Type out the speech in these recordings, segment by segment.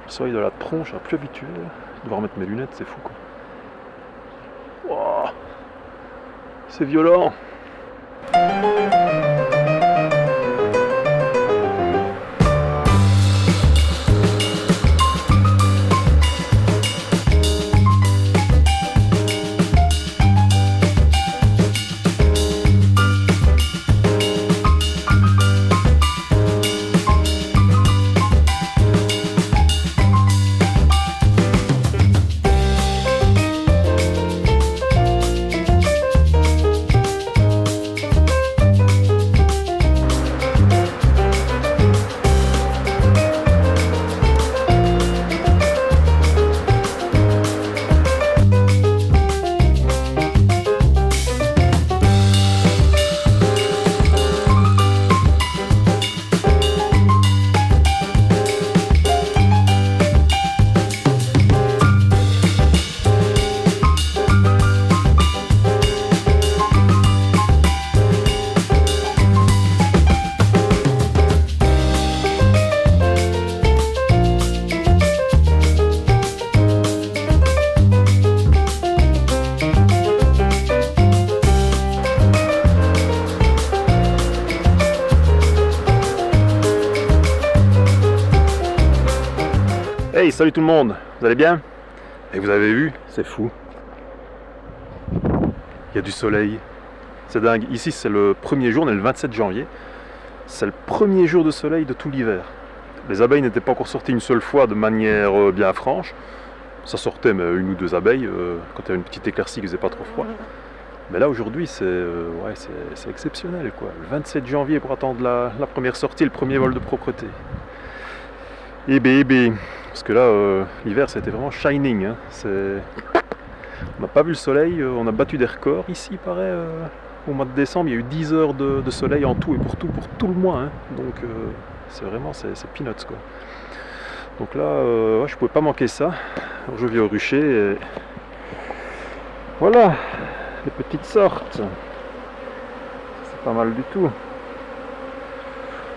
Le soleil de la tronche, je suis plus habitué. Devoir mettre mes lunettes, c'est fou quoi. Wow, c'est violent. Hey, salut tout le monde, vous allez bien? Et vous avez vu, c'est fou. Il y a du soleil, c'est dingue. Ici c'est le premier jour, on est le 27 janvier. C'est le premier jour de soleil de tout l'hiver. Les abeilles n'étaient pas encore sorties une seule fois de manière bien franche. Ça sortait mais une ou deux abeilles quand il y avait une petite éclaircie qui faisait pas trop froid. Mais là aujourd'hui c'est exceptionnel quoi. Le 27 janvier pour attendre la première sortie, le premier vol de propreté. Parce que là l'hiver ça a été vraiment shining hein. On n'a pas vu le soleil, on a battu des records ici il paraît. Au mois de décembre il y a eu 10 heures de soleil en tout et pour tout le mois hein. Donc c'est vraiment c'est peanuts quoi. Donc là ouais, je pouvais pas manquer ça. Alors, je viens au rucher et voilà les petites sortes. C'est pas mal du tout.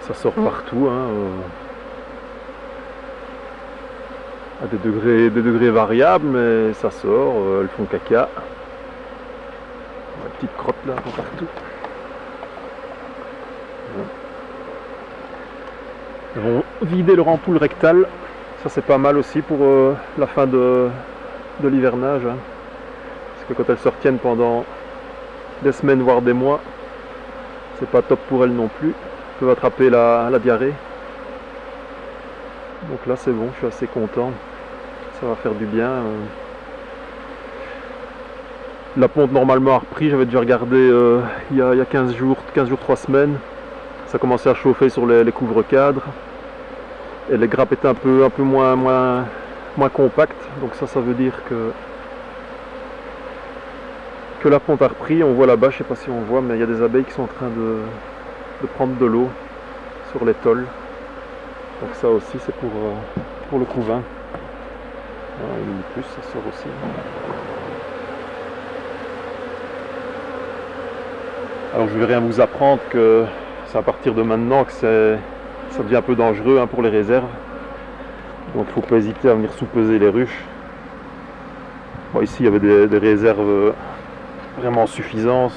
Ça sort partout hein. À des degrés variables, mais ça sort, elles font caca. La petite crotte là, partout. Elles vont vider leur ampoule rectale. Ça c'est pas mal aussi pour la fin de l'hivernage. Hein. Parce que quand elles se retiennent pendant des semaines, voire des mois, c'est pas top pour elles non plus. Elles peuvent attraper la diarrhée. Donc là c'est bon, je suis assez content, ça va faire du bien. La ponte normalement a repris, j'avais déjà regardé il y a 15 jours, 3 semaines. Ça commençait à chauffer sur les couvre-cadres. Et les grappes étaient un peu moins compactes. Donc ça veut dire que la ponte a repris. On voit là-bas, je ne sais pas si on voit, mais il y a des abeilles qui sont en train de prendre de l'eau sur les tôles. Donc ça aussi c'est pour le couvain. Voilà, une plus, ça sort aussi. Alors je vais rien vous apprendre que c'est à partir de maintenant que ça devient un peu dangereux hein, pour les réserves. Donc il ne faut pas hésiter à venir sous-peser les ruches. Bon, ici il y avait des réserves vraiment suffisantes.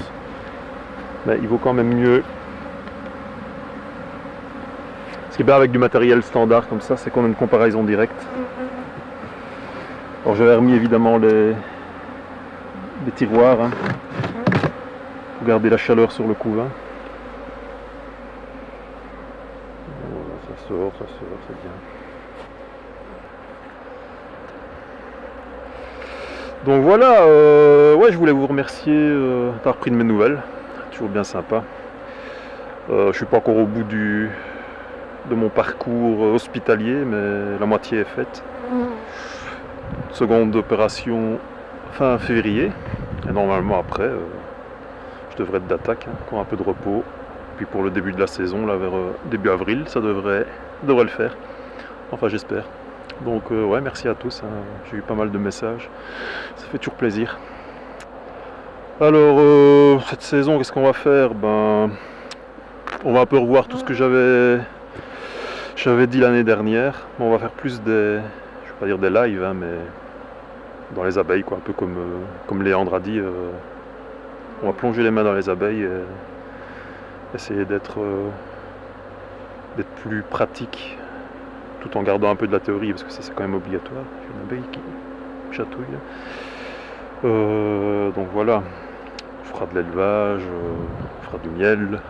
Mais il vaut quand même mieux. Ce qui est bien avec du matériel standard comme ça, c'est qu'on a une comparaison directe. Alors j'avais remis évidemment les tiroirs hein, pour garder la chaleur sur le couvain. Voilà, ça sort, c'est bien. Donc voilà, ouais, je voulais vous remercier d'avoir pris de mes nouvelles. Toujours bien sympa. Je suis pas encore au bout de mon parcours hospitalier, mais la moitié est faite. Seconde opération fin février. Et normalement après, je devrais être d'attaque, hein, encore un peu de repos. Puis pour le début de la saison, là vers début avril, ça devrait le faire. Enfin j'espère. Donc ouais, merci à tous, hein. J'ai eu pas mal de messages. Ça fait toujours plaisir. Alors cette saison, qu'est-ce qu'on va faire? Ben, on va un peu revoir tout ce que j'avais J'avais dit l'année dernière, on va faire plus des, je vais pas dire des lives, hein, mais dans les abeilles, quoi, un peu comme Léandre a dit. On va plonger les mains dans les abeilles et essayer d'être plus pratique, tout en gardant un peu de la théorie, parce que ça c'est quand même obligatoire. J'ai une abeille qui chatouille. Donc voilà, on fera de l'élevage, on fera du miel.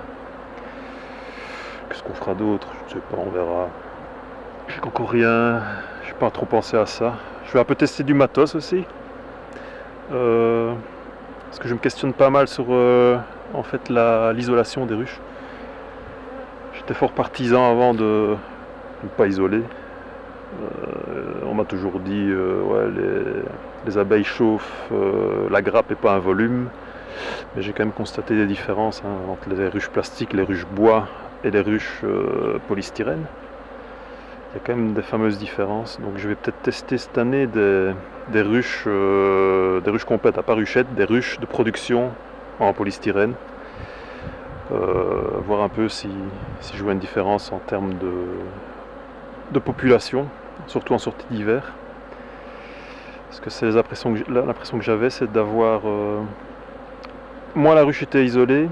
Qu'est-ce qu'on fera d'autre? Je ne sais pas, on verra. J'ai encore rien, je n'ai pas trop pensé à ça. Je vais un peu tester du matos aussi. Parce que je me questionne pas mal sur en fait l'isolation des ruches. J'étais fort partisan avant de ne pas isoler. On m'a toujours dit ouais, les abeilles chauffent, la grappe n'est pas un volume. Mais j'ai quand même constaté des différences entre les ruches plastiques, les ruches bois et les ruches polystyrène. Il y a quand même des fameuses différences. Donc je vais peut-être tester cette année des ruches complètes, à pas ruchettes, des ruches de production en polystyrène. Voir un peu si je vois une différence en termes de population, surtout en sortie d'hiver. Parce que c'est l'impression que j'avais, c'est d'avoir... moins la ruche était isolée,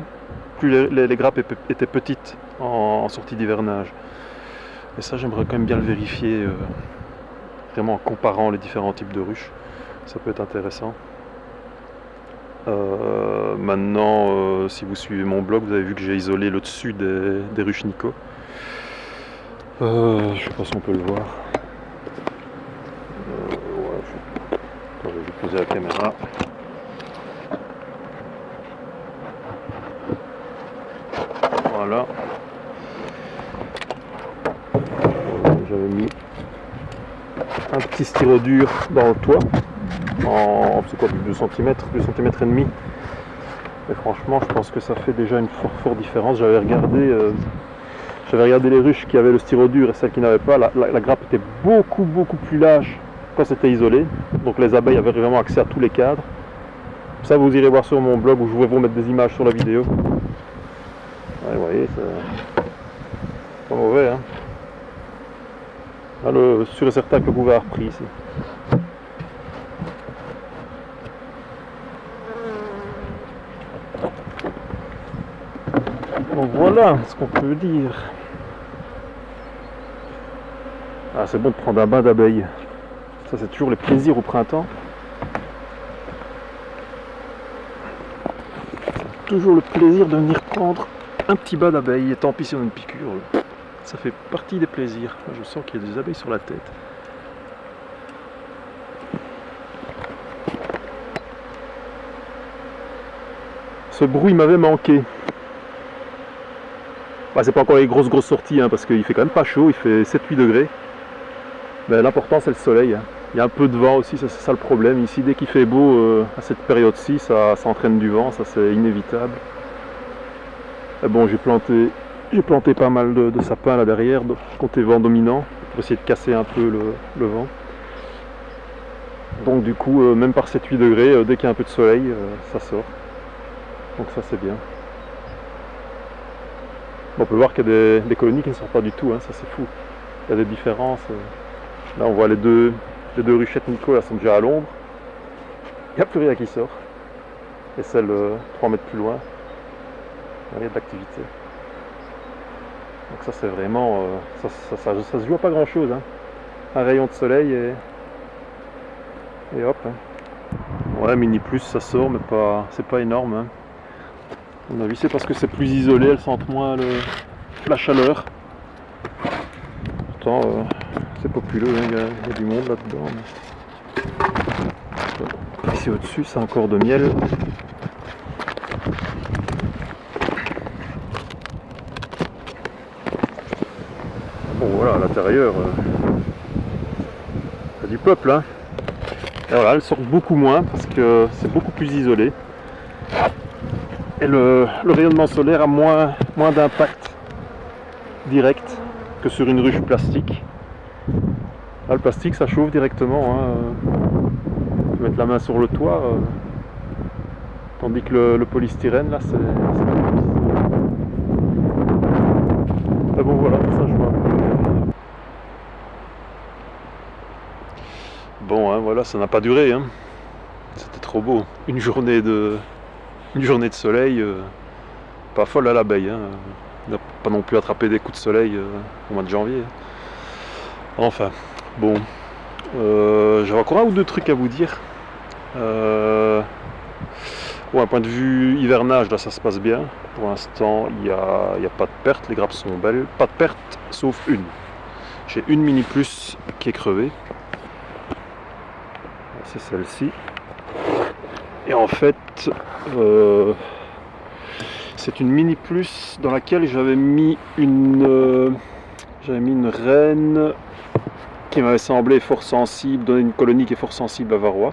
plus les grappes étaient petites en sortie d'hivernage. Et ça, j'aimerais quand même bien le vérifier, vraiment en comparant les différents types de ruches. Ça peut être intéressant. Maintenant, si vous suivez mon blog, vous avez vu que j'ai isolé le dessus des ruches Nico. Je ne sais pas si on peut le voir. Ouais, je vais poser la caméra. Voilà. J'avais mis un petit styro dur dans le toit en c'est quoi, 2 cm, 2 cm et demi. Et franchement, je pense que ça fait déjà une forte différence. J'avais regardé les ruches qui avaient le styro dur et celles qui n'avaient pas. La grappe était beaucoup plus large quand c'était isolé. Donc les abeilles avaient vraiment accès à tous les cadres. Ça, vous irez voir sur mon blog où je vais vous mettre des images sur la vidéo. Ouais, vous voyez, c'est pas mauvais, hein. Là, sûr et certain que le couvert a repris ici. Donc voilà ce qu'on peut dire. Ah, c'est bon de prendre un bain d'abeilles. Ça, c'est toujours le plaisir au printemps. C'est toujours le plaisir de venir prendre un petit bain d'abeilles. Et tant pis si on a une piqûre. Ça fait partie des plaisirs. Je sens qu'il y a des abeilles sur la tête. Ce bruit m'avait manqué. Bah, c'est pas encore les grosses sorties, hein, parce qu'il fait quand même pas chaud, il fait 7-8 degrés. Mais l'important c'est le soleil. Hein. Il y a un peu de vent aussi, c'est ça le problème. Ici, dès qu'il fait beau à cette période-ci, ça entraîne du vent, ça c'est inévitable. Et bon, j'ai planté pas mal de sapins là derrière, côté vent dominant, pour essayer de casser un peu le vent. Donc du coup, même par 7-8 degrés, dès qu'il y a un peu de soleil, ça sort. Donc ça c'est bien. Bon, on peut voir qu'il y a des colonies qui ne sortent pas du tout, hein, ça c'est fou. Il y a des différences. Là on voit les deux ruchettes Nico, elles sont déjà à l'ombre. Il n'y a plus rien qui sort. Et celle 3 mètres plus loin, il y a de l'activité. Donc ça c'est vraiment, ça se joue à pas grand chose, hein. Un rayon de soleil et hop. Hein. Ouais, mini plus ça sort, mais c'est pas énorme. Hein. À mon avis c'est parce que c'est plus isolé, elles sentent moins la chaleur. Pourtant c'est populeux, hein. Il y a du monde là-dedans. Mais... Ici au-dessus c'est encore de miel. Bon voilà, à l'intérieur, il y a du peuple, hein. Et voilà, elles sortent beaucoup moins parce que c'est beaucoup plus isolé. Et le rayonnement solaire a moins d'impact direct que sur une ruche plastique. Là, le plastique, ça chauffe directement. Hein. On peut mettre la main sur le toit. Tandis que le polystyrène, là, c'est... Ah bon, voilà, ça je vois. Bon, hein, voilà, ça n'a pas duré. Hein. C'était trop beau. Une journée de soleil, pas folle à l'abeille. Hein. On n'a pas non plus attrapé des coups de soleil au mois de janvier. Enfin, bon. J'avais encore un ou deux trucs à vous dire. Bon, un point de vue hivernage, là ça se passe bien. Pour l'instant, il n'y a pas de perte, les grappes sont belles. Pas de perte, sauf une. J'ai une mini plus qui est crevée. C'est celle-ci. Et en fait, c'est une mini plus dans laquelle j'avais mis une reine qui m'avait semblé fort sensible, donner une colonie qui est fort sensible à varroa.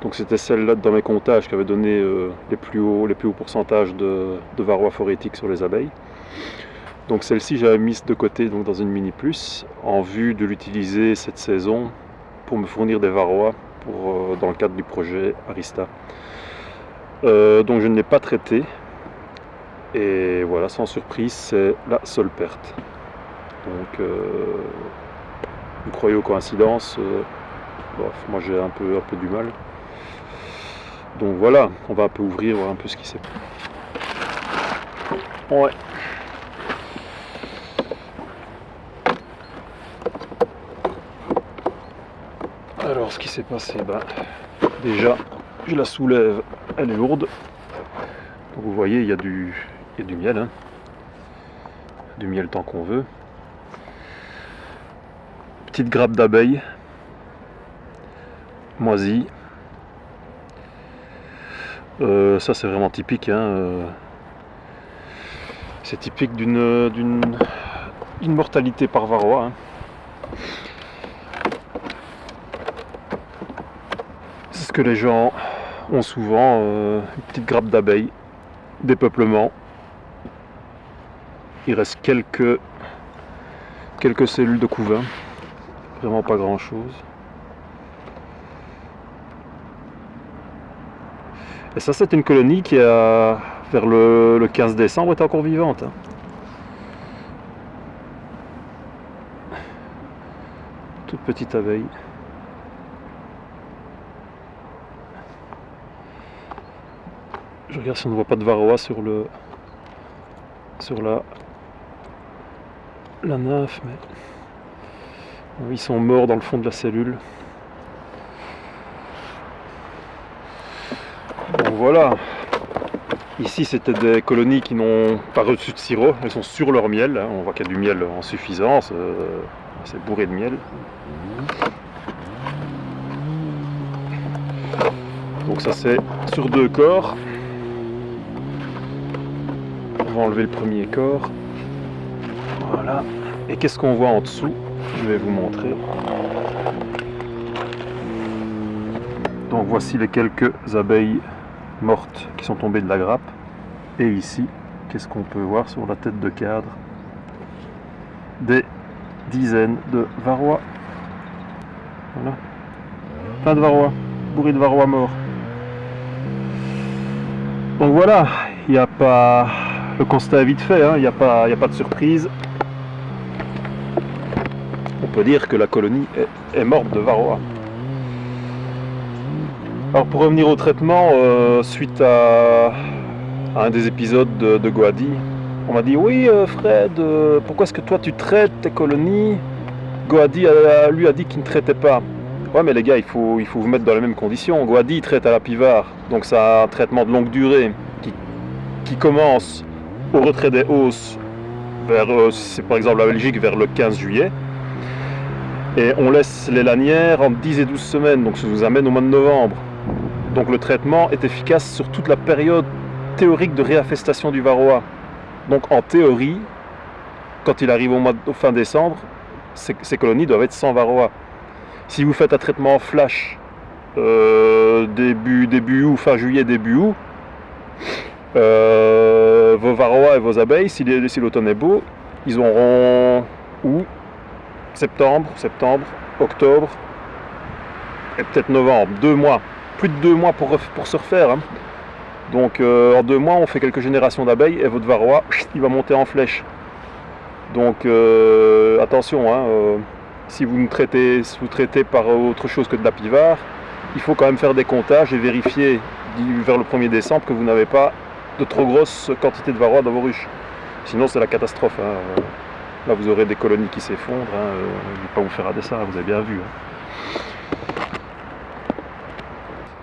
Donc c'était celle-là dans mes comptages qui avait donné les plus hauts pourcentages de varroa phorétique sur les abeilles. Donc celle-ci j'avais mise de côté donc dans une mini plus en vue de l'utiliser cette saison pour me fournir des varroas dans le cadre du projet Arista. Donc je ne l'ai pas traité et voilà, sans surprise, c'est la seule perte. Donc vous croyez aux coïncidences, moi j'ai un peu du mal. Donc voilà, on va un peu ouvrir, voir un peu ce qui s'est passé. Ouais. Alors ce qui s'est passé, déjà je la soulève, elle est lourde. Donc vous voyez, il y a du miel, hein. Du miel tant qu'on veut. Petite grappe d'abeilles, moisie. Ça c'est vraiment typique, hein. C'est typique d'une mortalité par varroa. Hein. C'est ce que les gens ont souvent, une petite grappe d'abeilles, dépeuplement. Il reste quelques cellules de couvain, vraiment pas grand chose. Et ça c'est une colonie qui a, vers le 15 décembre, était encore vivante. Hein. Toute petite abeille. Je regarde si on ne voit pas de varroa sur la nymphe, mais ils sont morts dans le fond de la cellule. Donc voilà, ici c'était des colonies qui n'ont pas reçu de sirop, elles sont sur leur miel, hein. On voit qu'il y a du miel en suffisance, c'est bourré de miel. Donc ça c'est sur 2 corps. On va enlever le premier corps. Voilà. Et qu'est-ce qu'on voit en dessous? Je vais vous montrer. Donc voici les quelques abeilles mortes qui sont tombées de la grappe. Et ici, qu'est-ce qu'on peut voir sur la tête de cadre? Des dizaines de varrois. Voilà. Plein de varrois, bourrés de varrois morts. Donc voilà, il n'y a pas... Le constat est vite fait, hein. Il n'y a pas de surprise. On peut dire que la colonie est morte de varroa. Alors pour revenir au traitement, suite à un des épisodes de Goadi, on m'a dit oui Fred, pourquoi est-ce que toi tu traites tes colonies? Goadi lui a dit qu'il ne traitait pas. Ouais mais les gars, il faut vous mettre dans les mêmes conditions. Goadi traite à la pivare, donc c'est un traitement de longue durée qui commence au retrait des hausses vers, c'est par exemple la Belgique, vers le 15 juillet. Et on laisse les lanières entre 10 et 12 semaines, donc ça nous amène au mois de novembre. Donc le traitement est efficace sur toute la période théorique de réinfestation du varroa. Donc en théorie, quand il arrive au fin décembre, ces colonies doivent être sans varroa. Si vous faites un traitement flash début août, fin juillet, début août, vos varroas et vos abeilles, si l'automne est beau, ils auront août, septembre, octobre et peut-être novembre, 2 mois, plus de 2 mois pour se refaire. Hein. Donc en 2 mois on fait quelques générations d'abeilles et votre varroa il va monter en flèche. Donc attention, hein, si vous traitez par autre chose que de la pivard, il faut quand même faire des comptages et vérifier vers le 1er décembre que vous n'avez pas de trop grosses quantités de varroa dans vos ruches. Sinon c'est la catastrophe. Hein. Là vous aurez des colonies qui s'effondrent. Hein. Je ne vais pas vous faire à dessin, vous avez bien vu. Hein.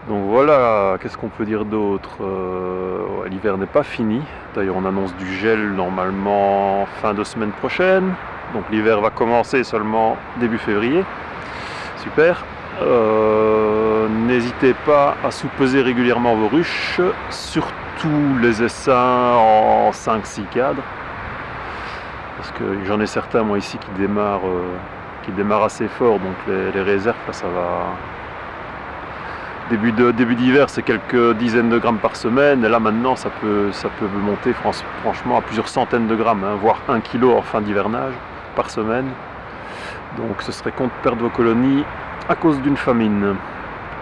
Donc voilà, qu'est-ce qu'on peut dire d'autre? L'hiver n'est pas fini. D'ailleurs on annonce du gel normalement fin de semaine prochaine. Donc l'hiver va commencer seulement début février. Super. N'hésitez pas à sous-peser régulièrement vos ruches, surtout les essaims en 5-6 cadres. Parce que j'en ai certains moi ici qui démarrent assez fort, donc les réserves là ça va. Début d'hiver c'est quelques dizaines de grammes par semaine, et là maintenant ça peut monter franchement à plusieurs centaines de grammes, hein, voire 1 kg en fin d'hivernage par semaine. Donc ce serait con de perdre vos colonies à cause d'une famine.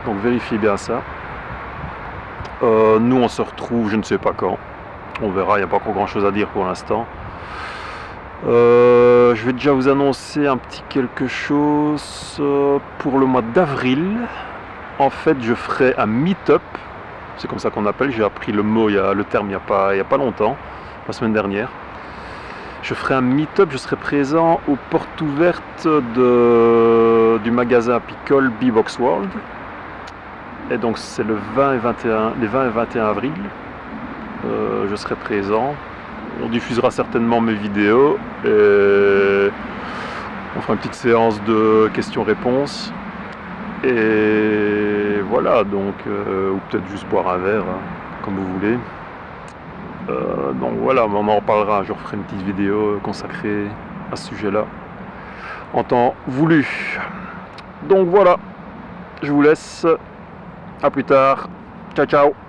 Donc vérifiez bien ça. Nous on se retrouve je ne sais pas quand. On verra, il n'y a pas encore grand chose à dire pour l'instant. Je vais déjà vous annoncer un petit quelque chose pour le mois d'avril. En fait je ferai un meet-up. C'est comme ça qu'on appelle, j'ai appris le terme il n'y a pas longtemps, la semaine dernière. Je ferai un meet-up, je serai présent aux portes ouvertes du magasin apicole Bee-Box World. Et donc c'est les 20 et 21 avril. Je serai présent. On diffusera certainement mes vidéos. Et on fera une petite séance de questions-réponses. Et voilà, donc, ou peut-être juste boire un verre, hein, comme vous voulez. Donc voilà, on en reparlera, je referai une petite vidéo consacrée à ce sujet-là en temps voulu. Donc voilà, je vous laisse, à plus tard, ciao ciao.